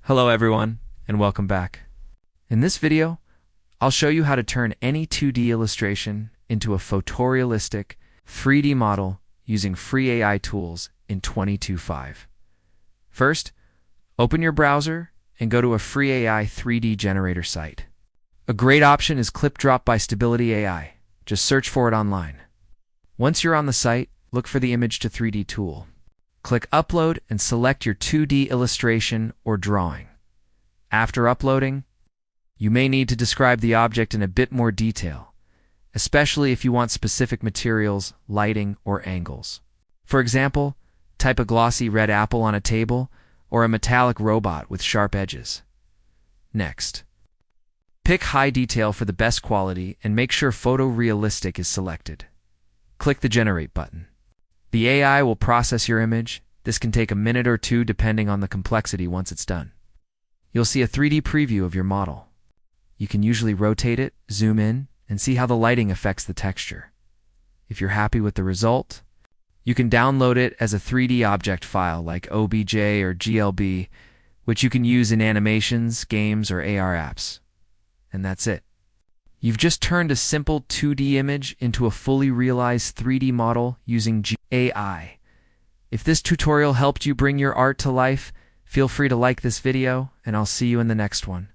Hello everyone, and welcome back. In this video, I'll show you how to turn any 2D illustration into a photorealistic 3D model using free AI tools in 22.5. First, open your browser and go to a free AI 3D generator site. A great option is ClipDrop by Stability AI. Just search for it online. Once you're on the site, look for the Image to 3D tool. Click Upload and select your 2D illustration or drawing. After uploading, you may need to describe the object in a bit more detail, especially if you want specific materials, lighting, or angles. For example, type a glossy red apple on a table or a metallic robot with sharp edges. Next, pick high detail for the best quality and make sure Photorealistic is selected. Click the Generate button. The AI will process your image. This can take a minute or two depending on the complexity once it's done. You'll see a 3D preview of your model. You can usually rotate it, zoom in, and see how the lighting affects the texture. If you're happy with the result, you can download it as a 3D object file like OBJ or GLB, which you can use in animations, games, or AR apps. And that's it. You've just turned a simple 2D image into a fully realized 3D model using AI. If this tutorial helped you bring your art to life, feel free to like this video, and I'll see you in the next one.